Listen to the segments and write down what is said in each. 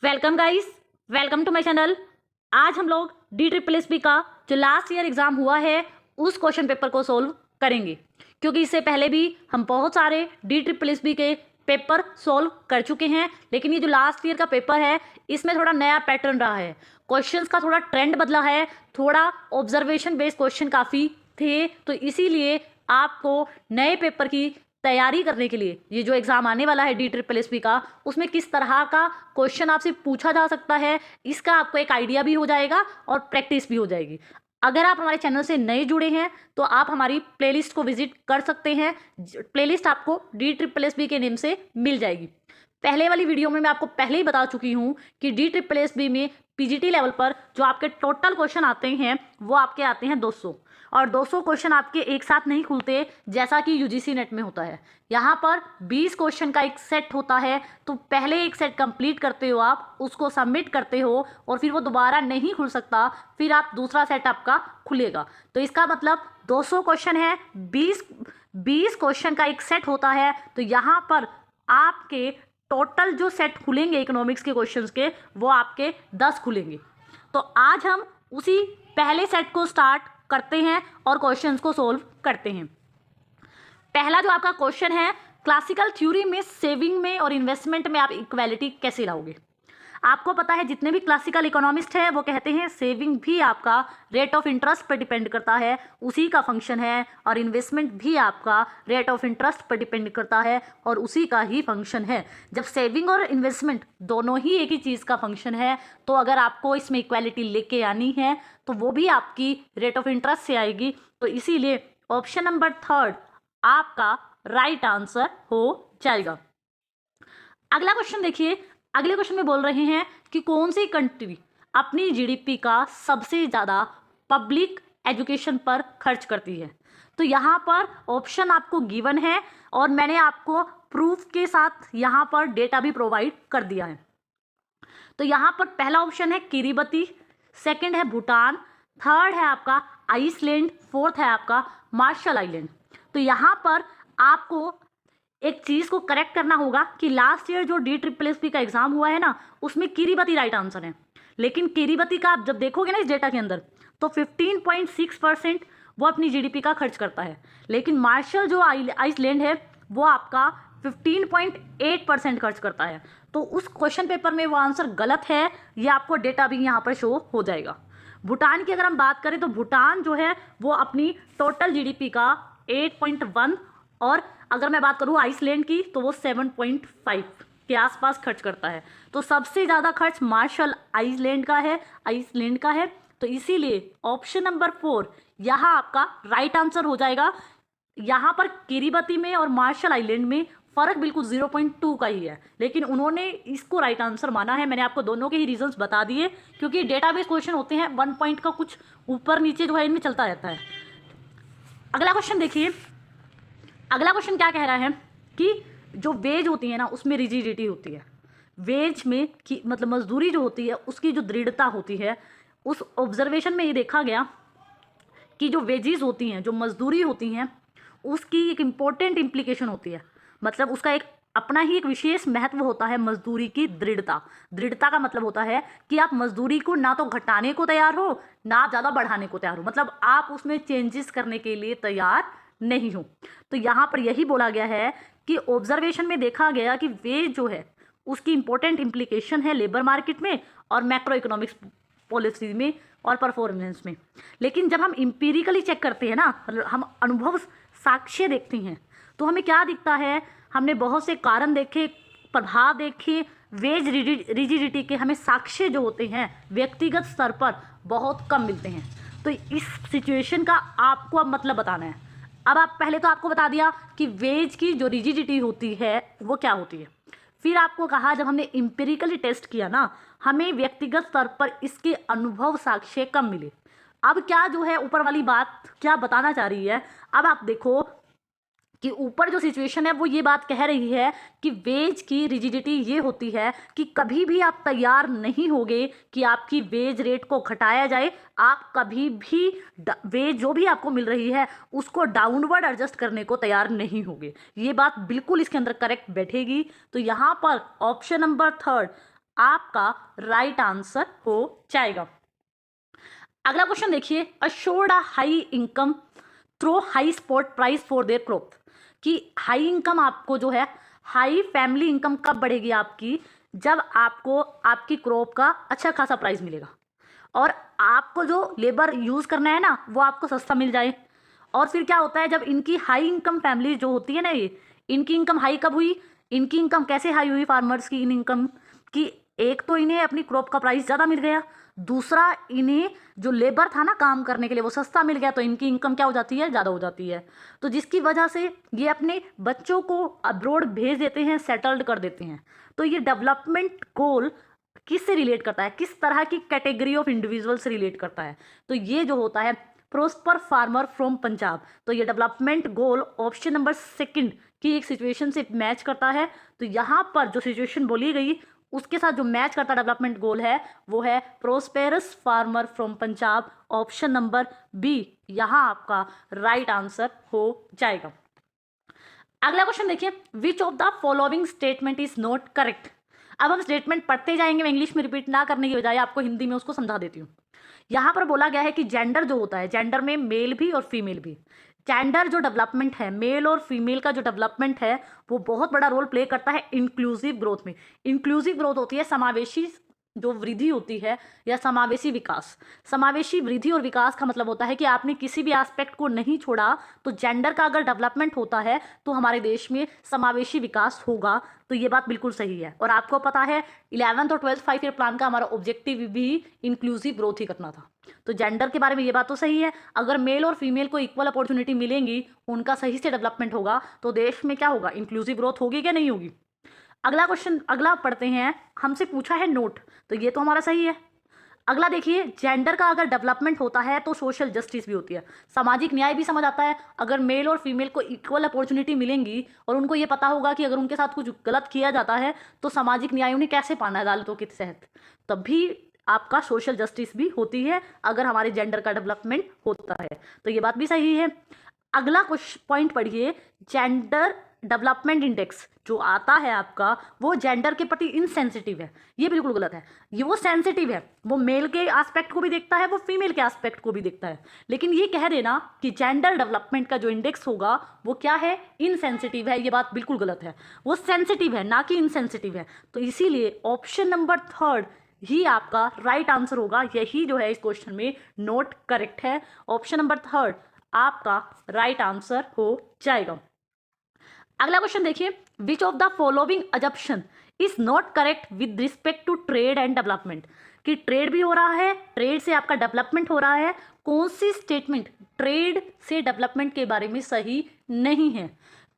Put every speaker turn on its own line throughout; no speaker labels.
Welcome guys, welcome to my channel. आज हम लोग DSSB का जो लास्ट ईयर एग्जाम हुआ है उस क्वेश्चन पेपर को सोल्व करेंगे, क्योंकि इससे पहले भी हम बहुत सारे DSSB के पेपर सोल्व कर चुके हैं। लेकिन ये जो लास्ट ईयर का पेपर है इसमें थोड़ा नया पैटर्न रहा है, क्वेश्चंस का थोड़ा ट्रेंड बदला है, थोड़ा ऑब्जर्वेशन बेस्ड क्वेश्चन काफ़ी थे। तो इसीलिए आपको नए पेपर की तैयारी करने के लिए ये जो एग्ज़ाम आने वाला है DSSB का, उसमें किस तरह का क्वेश्चन आपसे पूछा जा सकता है, इसका आपको एक आइडिया भी हो जाएगा और प्रैक्टिस भी हो जाएगी। अगर आप हमारे चैनल से नए जुड़े हैं तो आप हमारी प्लेलिस्ट को विजिट कर सकते हैं। प्लेलिस्ट आपको DSSB के नेम से मिल जाएगी। पहले वाली वीडियो में मैं आपको पहले ही बता चुकी हूँ कि DSSB में PGT लेवल पर जो आपके टोटल क्वेश्चन आते हैं वो आपके आते हैं 200, और 200 क्वेश्चन आपके एक साथ नहीं खुलते जैसा कि UGC नेट में होता है। यहाँ पर 20 क्वेश्चन का एक सेट होता है, तो पहले एक सेट कंप्लीट करते हो, आप उसको सबमिट करते हो और फिर वो दोबारा नहीं खुल सकता, फिर आप दूसरा सेट आपका खुलेगा। तो इसका मतलब 200 क्वेश्चन है, 20 क्वेश्चन का एक सेट होता है। तो यहाँ पर आपके टोटल जो सेट खुलेंगे इकोनॉमिक्स के क्वेश्चंस के वो आपके 10 खुलेंगे। तो आज हम उसी पहले सेट को स्टार्ट करते हैं और क्वेश्चंस को सोल्व करते हैं। पहला जो आपका क्वेश्चन है, क्लासिकल थ्योरी में सेविंग में और इन्वेस्टमेंट में आप इक्वालिटी कैसे लाओगे। आपको पता है जितने भी क्लासिकल इकोनॉमिस्ट हैं वो कहते हैं सेविंग भी आपका रेट ऑफ इंटरेस्ट पर डिपेंड करता है, उसी का फंक्शन है, और इन्वेस्टमेंट भी आपका रेट ऑफ इंटरेस्ट पर डिपेंड करता है और उसी का ही फंक्शन है। जब सेविंग और इन्वेस्टमेंट दोनों ही एक ही चीज़ का फंक्शन है, तो अगर आपको इसमें इक्वालिटी लेके आनी है तो वो भी आपकी रेट ऑफ इंटरेस्ट से आएगी। तो इसीलिए ऑप्शन नंबर 3 आपका राइट आंसर हो जाएगा। अगला क्वेश्चन देखिए। अगले क्वेश्चन में बोल रहे हैं कि कौन सी कंट्री अपनी GDP का सबसे ज़्यादा पब्लिक एजुकेशन पर खर्च करती है। तो यहाँ पर ऑप्शन आपको गिवन है और मैंने आपको प्रूफ के साथ यहाँ पर डेटा भी प्रोवाइड कर दिया है। तो यहाँ पर पहला ऑप्शन है किरीबती, सेकंड है भूटान, थर्ड है आपका आइसलैंड, फोर्थ है आपका मार्शल आइलैंड। तो यहाँ पर आपको एक चीज़ को करेक्ट करना होगा कि लास्ट ईयर जो DSSB का एग्जाम हुआ है ना, उसमें किरीबती राइट आंसर है। लेकिन किरीबती का आप जब देखोगे ना इस डेटा के अंदर, तो 15.6% वो अपनी GDP का खर्च करता है। लेकिन मार्शल जो आइसलैंड है वो आपका 15.8% खर्च करता है। तो उस क्वेश्चन पेपर में वो आंसर गलत है, ये आपको डेटा भी यहाँ पर शो हो जाएगा। भूटान की अगर हम बात करें तो भूटान जो है वो अपनी टोटल GDP का 8.1, और अगर मैं बात करूँ आइसलैंड की तो वो 7.5 के आसपास खर्च करता है। तो सबसे ज़्यादा खर्च मार्शल आइसलैंड का है। तो इसीलिए ऑप्शन नंबर 4 यहाँ आपका राइट आंसर हो जाएगा। यहाँ पर किरीबती में और मार्शल आइलैंड में फ़र्क बिल्कुल 0.2 का ही है, लेकिन उन्होंने इसको राइट आंसर माना है। मैंने आपको दोनों के ही रीजंस बता दिए, क्योंकि डेटाबेस क्वेश्चन होते हैं 1 पॉइंट का कुछ ऊपर नीचे जो है इनमें चलता रहता है। अगला क्वेश्चन देखिए। अगला क्वेश्चन क्या कह रहा है कि जो वेज होती है ना उसमें रिजिडिटी होती है। वेज में कि मतलब मजदूरी जो होती है उसकी जो दृढ़ता होती है, उस ऑब्जर्वेशन में ये देखा गया कि जो वेजेस होती हैं, जो मजदूरी होती हैं, उसकी एक इम्पोर्टेंट इम्प्लीकेशन होती है। मतलब उसका एक अपना ही एक विशेष महत्व होता है मजदूरी की दृढ़ता का मतलब होता है कि आप मजदूरी को ना तो घटाने को तैयार हो, ना आप ज़्यादा बढ़ाने को तैयार हो, मतलब आप उसमें चेंजेस करने के लिए तैयार नहीं हो। तो यहाँ पर यही बोला गया है कि ऑब्जर्वेशन में देखा गया कि वेज जो है उसकी इंपॉर्टेंट इम्प्लीकेशन है लेबर मार्केट में और मैक्रो इकोनॉमिक्स पॉलिसी में और परफॉर्मेंस में। लेकिन जब हम एम्पिरिकली चेक करते हैं ना, हम अनुभव साक्ष्य देखते हैं, तो हमें क्या दिखता है, हमने बहुत से कारण देखे, प्रभाव देखे, वेज रिजिडिटी के हमें साक्ष्य जो होते हैं व्यक्तिगत स्तर पर बहुत कम मिलते हैं। तो इस सिचुएशन का आपको अब मतलब बताना है। अब आप पहले तो आपको बता दिया कि वेज की जो रिजिडिटी होती है वो क्या होती है, फिर आपको कहा जब हमने एम्पिरिकली टेस्ट किया ना, हमें व्यक्तिगत स्तर पर इसके अनुभव साक्ष्य कम मिले। अब क्या जो है ऊपर वाली बात क्या बताना चाह रही है, अब आप देखो कि ऊपर जो सिचुएशन है वो ये बात कह रही है कि वेज की रिजिडिटी ये होती है कि कभी भी आप तैयार नहीं होगे कि आपकी वेज रेट को घटाया जाए। आप कभी भी वेज जो भी आपको मिल रही है उसको डाउनवर्ड एडजस्ट करने को तैयार नहीं होगे। ये बात बिल्कुल इसके अंदर करेक्ट बैठेगी। तो यहाँ पर ऑप्शन नंबर 3 आपका राइट आंसर हो जाएगा। अगला क्वेश्चन देखिए, assured a high income through high spot price for their crop, कि हाई इनकम आपको जो है, हाई फैमिली इनकम कब बढ़ेगी आपकी, जब आपको आपकी क्रॉप का अच्छा खासा प्राइस मिलेगा और आपको जो लेबर यूज़ करना है ना वो आपको सस्ता मिल जाए। और फिर क्या होता है, जब इनकी हाई इनकम फैमिली जो होती है ना, ये इनकी इनकम हाई कब हुई, इनकी इनकम कैसे हाई हुई फार्मर्स की इन इनकम की, एक तो इन्हें अपनी क्रॉप का प्राइस ज़्यादा मिल गया, दूसरा इन्हें जो लेबर था ना काम करने के लिए वो सस्ता मिल गया, तो इनकी इनकम क्या हो जाती है, ज़्यादा हो जाती है। तो जिसकी वजह से ये अपने बच्चों को अब्रॉड भेज देते हैं, सेटल्ड कर देते हैं। तो ये डेवलपमेंट गोल किससे रिलेट करता है, किस तरह की कैटेगरी ऑफ इंडिविजुअल से रिलेट करता है, तो ये जो होता है प्रोस्पर फार्मर फ्रॉम पंजाब। तो ये development goal option number second की एक सिचुएशन से मैच करता है। तो यहाँ पर जो सिचुएशन बोली गई उसके साथ जो मैच करता डेवलपमेंट गोल है वो है prosperous farmer from Punjab, option number B यहाँ आपका राइट आंसर हो जाएगा। अगला क्वेश्चन देखिए, which of the following statement is not correct. अब हम स्टेटमेंट पढ़ते जाएंगे, मैं इंग्लिश में रिपीट ना करने की बजाय आपको हिंदी में उसको समझा देती हूँ। यहाँ पर बोला गया है कि जेंडर जो होता है, जेंडर में मेल भी और फीमेल भी, जेंडर जो डेवलपमेंट है, मेल और फीमेल का जो डेवलपमेंट है वो बहुत बड़ा रोल प्ले करता है इंक्लूसिव ग्रोथ में। इंक्लूसिव ग्रोथ होती है समावेशी जो वृद्धि होती है या समावेशी विकास। समावेशी वृद्धि और विकास का मतलब होता है कि आपने किसी भी एस्पेक्ट को नहीं छोड़ा, तो जेंडर का अगर डेवलपमेंट होता है तो हमारे देश में समावेशी विकास होगा। तो ये बात बिल्कुल सही है। और आपको पता है 11th और 12th 5 ईयर प्लान का हमारा ऑब्जेक्टिव भी इंक्लूसिव ग्रोथ ही करना था। तो जेंडर के बारे में ये बात तो सही है, अगर मेल और फीमेल को इक्वल अपॉर्चुनिटी मिलेंगी, उनका सही से डेवलपमेंट होगा, तो देश में क्या होगा, इंक्लूसिव ग्रोथ होगी क्या नहीं होगी। अगला क्वेश्चन अगला पढ़ते हैं, हमसे पूछा है नोट, तो ये तो हमारा सही है। अगला देखिए, जेंडर का अगर डेवलपमेंट होता है तो सोशल जस्टिस भी होती है, सामाजिक न्याय भी समझ आता है। अगर मेल और फीमेल को इक्वल अपॉर्चुनिटी मिलेंगी और उनको ये पता होगा कि अगर उनके साथ कुछ गलत किया जाता है तो सामाजिक न्याय उन्हें कैसे पाना है अदालतों के तहत, तब भी आपका सोशल जस्टिस भी होती है अगर हमारे जेंडर का डेवलपमेंट होता है। तो ये बात भी सही है। अगला कुछ पॉइंट पढ़िए, जेंडर डेवलपमेंट इंडेक्स जो आता है आपका वो जेंडर के प्रति इनसेंसिटिव है, ये बिल्कुल गलत है। ये वो सेंसिटिव है, वो मेल के एस्पेक्ट को भी देखता है, वो फीमेल के एस्पेक्ट को भी देखता है, लेकिन ये कह देना कि जेंडर डेवलपमेंट का जो इंडेक्स होगा वो क्या है, इनसेंसिटिव है, ये बात बिल्कुल गलत है। वो सेंसिटिव है ना कि इनसेंसिटिव है। तो इसीलिए ऑप्शन नंबर थर्ड ही आपका राइट आंसर होगा, यही जो है इस क्वेश्चन में नोट करेक्ट है। ऑप्शन नंबर थर्ड आपका राइट आंसर हो जाएगा। अगला क्वेश्चन देखिए, which of the following assumption is not correct with respect to trade and development, कि ट्रेड भी हो रहा है, ट्रेड से आपका डेवलपमेंट हो रहा है, कौन सी स्टेटमेंट ट्रेड से डेवलपमेंट के बारे में सही नहीं है।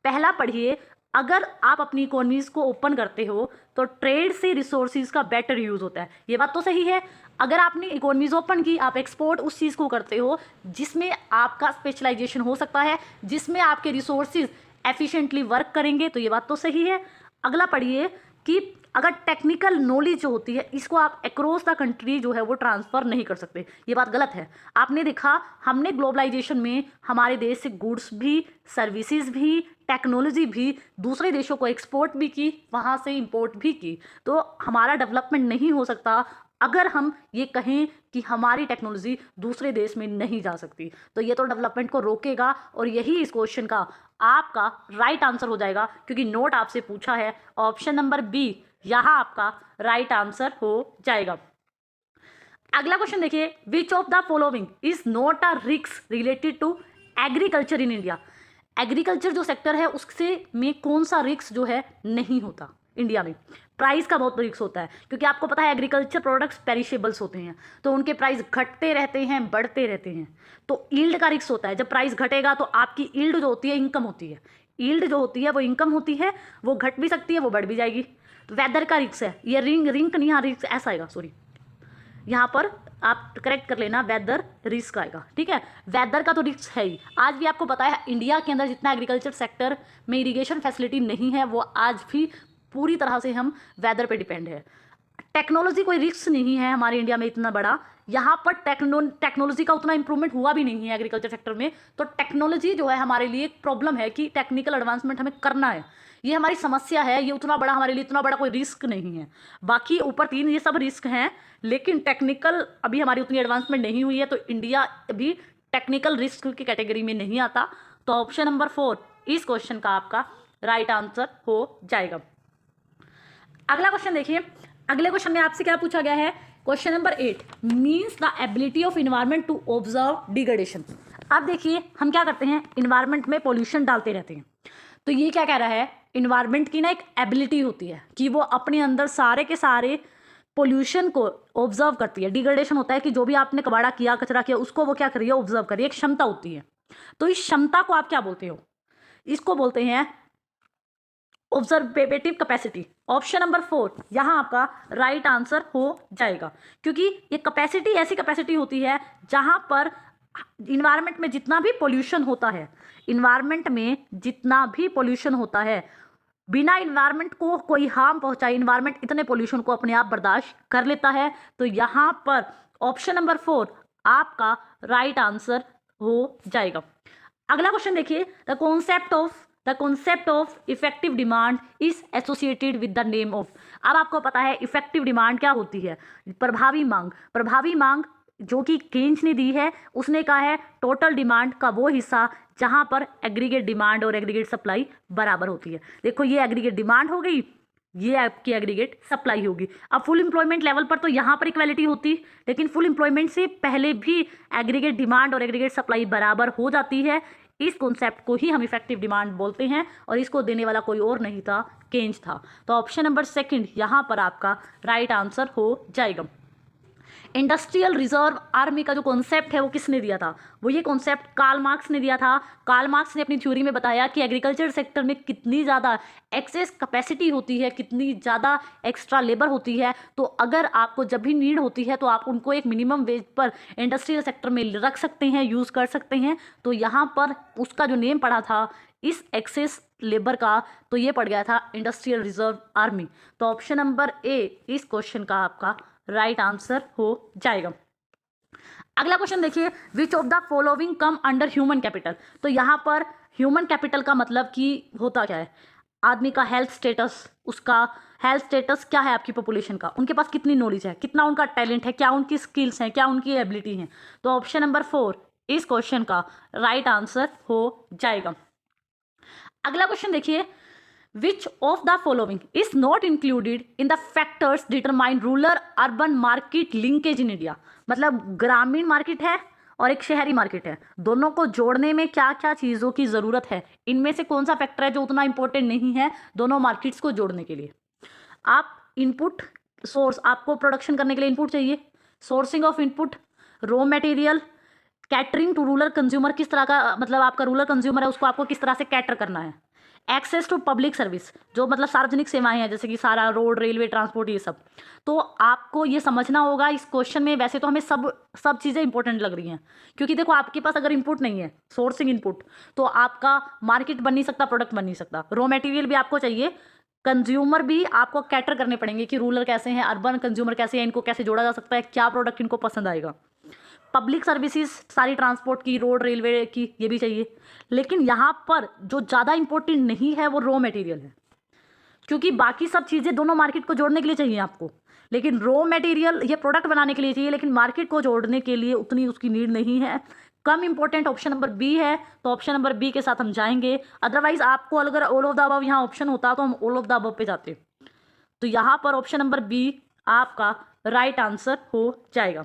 पहला पढ़िए, अगर आप अपनी इकोनॉमीज को ओपन करते हो तो ट्रेड से रिसोर्सेज का बेटर यूज होता है, ये बात तो सही है। अगर आपने इकोनॉमीज ओपन की, आप एक्सपोर्ट उस चीज़ को करते हो जिसमें आपका स्पेशलाइजेशन हो सकता है, जिसमें आपके रिसोर्सेज एफिशिएंटली वर्क करेंगे, तो ये बात तो सही है। अगला पढ़िए कि अगर टेक्निकल नॉलेज जो होती है इसको आप अक्रॉस द कंट्री जो है वो ट्रांसफ़र नहीं कर सकते, ये बात गलत है। आपने देखा, हमने ग्लोबलाइजेशन में हमारे देश से गुड्स भी, सर्विसेज भी, टेक्नोलॉजी भी दूसरे देशों को एक्सपोर्ट भी की, वहाँ से इंपोर्ट भी की। तो हमारा डेवलपमेंट नहीं हो सकता अगर हम ये कहें कि हमारी टेक्नोलॉजी दूसरे देश में नहीं जा सकती, तो ये तो डेवलपमेंट को रोकेगा। और यही इस क्वेश्चन का आपका राइट आंसर हो जाएगा, क्योंकि नोट आपसे पूछा है। ऑप्शन नंबर बी यहाँ आपका राइट आंसर हो जाएगा। अगला क्वेश्चन देखिए, which of the following is not a risk related to agriculture in India. Agriculture जो सेक्टर है उससे में कौन सा रिस्क जो है नहीं होता इंडिया में। प्राइस का बहुत रिस्क होता है, क्योंकि आपको पता है एग्रीकल्चर प्रोडक्ट्स पेरिशेबल्स होते हैं, तो उनके प्राइस घटते रहते हैं, बढ़ते रहते हैं। तो यील्ड का रिस्क होता है, जब प्राइस घटेगा तो आपकी यील्ड जो होती है इनकम होती है, यील्ड जो होती है वो इनकम होती है, वो घट भी सकती है, वो बढ़ भी जाएगी। तो वेदर का रिस्क है, ये रिंक नहीं, हाँ रिस्क ऐसा आएगा, सॉरी यहाँ पर आप करेक्ट कर लेना, वेदर रिस्क आएगा, ठीक है। वेदर का तो रिस्क है ही। आज भी आपको पता है इंडिया के अंदर जितना एग्रीकल्चर सेक्टर में इरिगेशन फैसिलिटी नहीं है, वो आज भी पूरी तरह से हम वेदर पे डिपेंड है। टेक्नोलॉजी कोई रिस्क नहीं है हमारे इंडिया में इतना बड़ा, यहाँ पर टेक्नोलॉजी का उतना इंप्रूवमेंट हुआ भी नहीं है एग्रीकल्चर सेक्टर में। तो टेक्नोलॉजी जो है हमारे लिए एक प्रॉब्लम है कि टेक्निकल एडवांसमेंट हमें करना है। ये हमारी समस्या है, ये उतना बड़ा हमारे लिए इतना बड़ा कोई रिस्क नहीं है। बाकी ऊपर 3 ये सब रिस्क हैं, लेकिन टेक्निकल अभी हमारी उतनी एडवांसमेंट नहीं हुई है, तो इंडिया अभी टेक्निकल रिस्क की कैटेगरी में नहीं आता। तो ऑप्शन नंबर 4 इस क्वेश्चन का आपका राइट आंसर हो जाएगा। अगला क्वेश्चन देखिए, अगले क्वेश्चन में आपसे क्या पूछा गया है, question number 8 means the ability of environment to observe degradation. अब देखिए हम क्या करते हैं, इन्वायरमेंट में पोल्यूशन डालते रहते हैं, तो ये क्या कह रहा है, इन्वायरमेंट की ना एक एबिलिटी होती है कि वो अपने अंदर सारे के सारे पोल्यूशन को ऑब्जर्व करती है। डिग्रेडेशन होता है कि जो भी आपने कबाड़ा किया, कचरा किया, उसको वो क्या कर रही है, ऑब्जर्व कर रही है, एक क्षमता होती है। तो इस क्षमता को आप क्या बोलते हो, इसको बोलते हैं ऑब्जर्वेटिव कैपेसिटी। ऑप्शन नंबर 4 यहाँ आपका राइट आंसर हो जाएगा, क्योंकि ये कैपेसिटी ऐसी कैपेसिटी होती है जहां पर इन्वायरमेंट में जितना भी पोल्यूशन होता है, इन्वायरमेंट में जितना भी पोल्यूशन होता है, बिना इन्वायरमेंट को कोई हार्म पहुंचाए इन्वायरमेंट इतने पोल्यूशन को अपने आप बर्दाश्त कर लेता है। तो यहाँ पर ऑप्शन नंबर 4 आपका राइट आंसर हो जाएगा। अगला क्वेश्चन देखिए, the concept of effective demand is associated with the name of. अब आपको पता है इफेक्टिव डिमांड क्या होती है, प्रभावी मांग। प्रभावी मांग जो कि केन्स ने दी है, उसने कहा है टोटल डिमांड का वो हिस्सा जहां पर एग्रीगेट डिमांड और एग्रीगेट सप्लाई बराबर होती है। देखो ये एग्रीगेट डिमांड हो गई, ये आपकी एग्रीगेट सप्लाई होगी। अब फुल एम्प्लॉयमेंट लेवल पर तो यहाँ पर इक्वालिटी होती, लेकिन फुल एम्प्लॉयमेंट से पहले भी एग्रीगेट डिमांड और एग्रीगेट सप्लाई बराबर हो जाती है। इस कॉन्सेप्ट को ही हम इफेक्टिव डिमांड बोलते हैं, और इसको देने वाला कोई और नहीं था, केन्स था। तो ऑप्शन नंबर 2 यहाँ पर आपका राइट आंसर हो जाएगा। इंडस्ट्रियल रिजर्व आर्मी का जो कॉन्सेप्ट है वो किसने दिया था, वो ये कॉन्सेप्ट कार्ल मार्क्स ने दिया था। कार्ल मार्क्स ने अपनी थ्योरी में बताया कि एग्रीकल्चर सेक्टर में कितनी ज़्यादा एक्सेस कैपेसिटी होती है, कितनी ज़्यादा एक्स्ट्रा लेबर होती है, तो अगर आपको जब भी नीड होती है तो आप उनको एक मिनिमम वेज पर इंडस्ट्रियल सेक्टर में रख सकते हैं, यूज़ कर सकते हैं। तो यहाँ पर उसका जो नेम पड़ा था इस एक्सेस लेबर का, तो ये पड़ गया था इंडस्ट्रियल रिजर्व आर्मी। तो ऑप्शन नंबर ए इस क्वेश्चन का आपका राइट आंसर हो जाएगा। अगला क्वेश्चन देखिए, which of the following come under human capital. तो यहाँ पर ह्यूमन कैपिटल का मतलब कि होता क्या है, आदमी का हेल्थ स्टेटस, उसका हेल्थ स्टेटस क्या है, आपकी पॉपुलेशन का, उनके पास कितनी नॉलेज है, कितना उनका टैलेंट है, क्या उनकी स्किल्स हैं, क्या उनकी एबिलिटी हैं। तो ऑप्शन नंबर 4 इस क्वेश्चन का राइट आंसर हो जाएगा। अगला क्वेश्चन देखिए, which of the following is not included in the factors determine rural urban market linkage in India. मतलब ग्रामीण मार्केट है और एक शहरी मार्केट है, दोनों को जोड़ने में क्या क्या चीज़ों की ज़रूरत है, इनमें से कौन सा फैक्टर है जो उतना इंपॉर्टेंट नहीं है दोनों मार्केट्स को जोड़ने के लिए। आप इनपुट सोर्स, आपको प्रोडक्शन करने के लिए इनपुट चाहिए, sourcing of input, raw material, catering to rural consumer, किस तरह का मतलब आपका रूरल कंज्यूमर है उसको आपको किस तरह से कैटर करना है, एक्सेस टू पब्लिक सर्विस जो मतलब सार्वजनिक सेवाएं हैं जैसे कि सारा रोड, रेलवे, ट्रांसपोर्ट, ये सब। तो आपको ये समझना होगा इस क्वेश्चन में। वैसे तो हमें सब चीज़ें इंपॉर्टेंट लग रही हैं, क्योंकि देखो आपके पास अगर इनपुट नहीं है, सोर्सिंग इनपुट, तो आपका मार्केट बन नहीं सकता, प्रोडक्ट बन नहीं सकता। रॉ मटेरियल भी आपको चाहिए, कंज्यूमर भी आपको कैटर करने पड़ेंगे कि रूरल कैसे हैं, अर्बन कंज्यूमर कैसे हैं, इनको कैसे जोड़ा जा सकता है, क्या प्रोडक्ट इनको पसंद आएगा। पब्लिक सर्विसेज सारी ट्रांसपोर्ट की, रोड, रेलवे की, ये भी चाहिए। लेकिन यहाँ पर जो ज़्यादा इंपॉर्टेंट नहीं है वो रॉ मटेरियल है, क्योंकि बाकी सब चीज़ें दोनों मार्केट को जोड़ने के लिए चाहिए आपको, लेकिन रॉ मटेरियल ये प्रोडक्ट बनाने के लिए चाहिए, लेकिन मार्केट को जोड़ने के लिए उतनी उसकी नीड नहीं है, कम इंपॉर्टेंट ऑप्शन नंबर बी है। तो ऑप्शन नंबर बी के साथ हम जाएंगे। अदरवाइज आपको अगर ऑल ऑफ द अबव यहाँ ऑप्शन होता तो हम ऑल ऑफ द अबव पे जाते। तो यहाँ पर ऑप्शन नंबर बी आपका राइट आंसर हो जाएगा।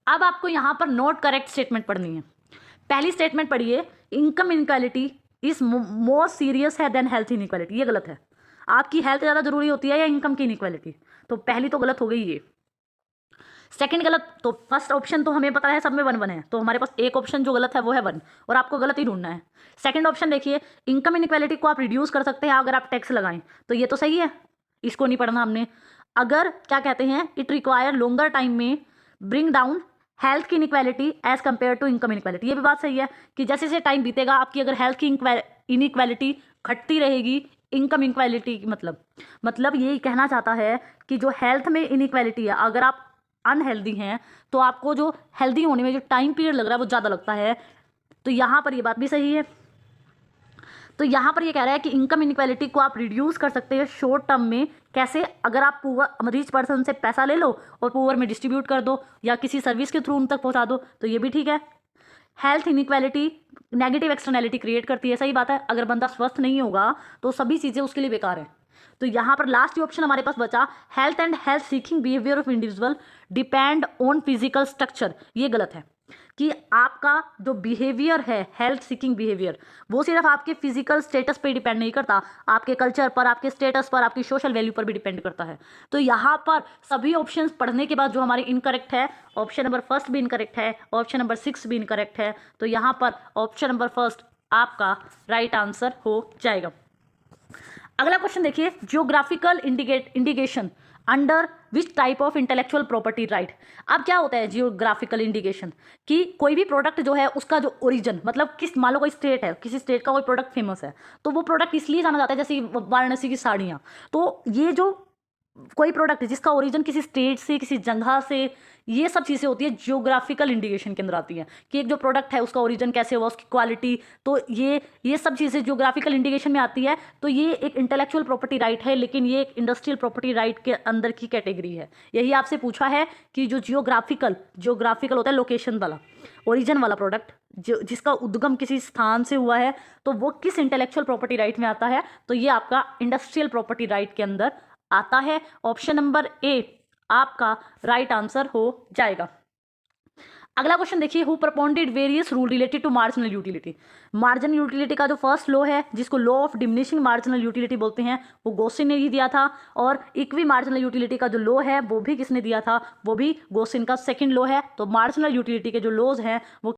अब आपको यहाँ पर नॉट करेक्ट स्टेटमेंट पढ़नी है। पहली स्टेटमेंट पढ़िए, income inequality is more serious है देन हेल्थ इनक्वालिटी। ये गलत है। आपकी हेल्थ ज़्यादा जरूरी होती है या इनकम की इनक्वालिटी? तो पहली तो गलत हो गई ये। सेकंड गलत, तो फर्स्ट ऑप्शन तो हमें पता है सब में 1 1 है, तो हमारे पास एक ऑप्शन जो गलत है वो है 1, और आपको गलत ही ढूंढना है। सेकंड ऑप्शन देखिए, इनकम इनक्वालिटी को आप रिड्यूस कर सकते हैं अगर आप टैक्स लगाएं, तो ये तो सही है, इसको नहीं पढ़ना हमने। अगर क्या कहते हैं, इट रिक्वायर लॉन्गर टाइम में ब्रिंग डाउन हेल्थ की inequality as compare to income inequality, ये भी बात सही है कि जैसे जैसे टाइम बीतेगा आपकी अगर हेल्थ की इनक्वालिटी घटती रहेगी, इनकम इनक्वालिटी मतलब ये कहना चाहता है कि जो हेल्थ में इनक्वालिटी है, अगर आप अनहेल्दी हैं तो आपको जो हेल्दी होने में जो टाइम पीरियड लग रहा है वो ज़्यादा लगता है, तो यहाँ पर ये बात भी सही है। तो यहाँ पर ये कह रहा है कि इनकम इनइक्वालिटी को आप रिड्यूस कर सकते हैं शॉर्ट टर्म में। कैसे? अगर आप पुअर रिच पर्सन से पैसा ले लो और पुअर में डिस्ट्रीब्यूट कर दो या किसी सर्विस के थ्रू उन तक पहुँचा दो, तो ये भी ठीक है। Health inequality negative externality create करती है, सही बात है। अगर बंदा स्वस्थ नहीं होगा तो सभी चीज़ें उसके लिए बेकार है। तो यहाँ पर लास्ट ऑप्शन हमारे पास बचा, health and health seeking behaviour of individual depend on physical structure. ये गलत है कि आपका जो बिहेवियर है हेल्थ सीकिंग बिहेवियर वो सिर्फ आपके फिजिकल स्टेटस पे डिपेंड नहीं करता, आपके कल्चर पर, आपके स्टेटस पर, आपकी सोशल वैल्यू पर भी डिपेंड करता है। तो यहाँ पर सभी ऑप्शंस पढ़ने के बाद जो हमारे इनकरेक्ट है, ऑप्शन नंबर फर्स्ट भी इनकरेक्ट है, ऑप्शन नंबर 6 भी इनकरेक्ट है। तो यहाँ पर ऑप्शन नंबर फर्स्ट आपका राइट आंसर हो जाएगा। अगला क्वेश्चन देखिए, geographical indication under which type of intellectual property right. अब क्या होता है जियोग्राफिकल इंडिकेशन, कि कोई भी प्रोडक्ट जो है उसका जो ओरिजिन, मतलब किस, मान लो कोई स्टेट है, किसी स्टेट का कोई प्रोडक्ट फेमस है तो वो प्रोडक्ट इसलिए जाना जाता है, जैसे वाराणसी की साड़ियाँ। तो ये जो कोई प्रोडक्ट जिसका ओरिजिन किसी स्टेट से, किसी जगह से, ये सब चीज़ें होती है जियोग्राफिकल इंडिकेशन के अंदर आती है कि एक जो प्रोडक्ट है उसका ओरिजिन कैसे हुआ, उसकी क्वालिटी, तो ये सब चीज़ें जियोग्राफिकल इंडिकेशन में आती है। तो ये एक इंटेलेक्चुअल प्रॉपर्टी राइट है, लेकिन ये एक इंडस्ट्रियल प्रॉपर्टी राइट के अंदर की कैटेगरी है। यही आपसे पूछा है कि जो जियोग्राफिकल होता है लोकेशन वाला, ओरिजिन वाला प्रोडक्ट जिसका उद्गम किसी स्थान से हुआ है, तो वो किस इंटेलेक्चुअल प्रॉपर्टी राइट में आता है, तो ये आपका इंडस्ट्रियल प्रॉपर्टी राइट के अंदर आता है। ऑप्शन नंबर ए आपका राइट आंसर हो जाएगा। अगला क्वेश्चन देखिए, who propounded various rule related to marginal utility. Marginal utility का जो फर्स्ट लॉ है, जिसको law of diminishing marginal utility बोलते हैं, वो गॉसिन ने ही दिया था। और इक्वी मार्जिनल यूटिलिटी का जो लॉ है वो भी किसने दिया था, वो भी गॉसिन का सेकंड लॉ है। तो मार्जिनल यूटिलिटी के जो लॉज हैं वो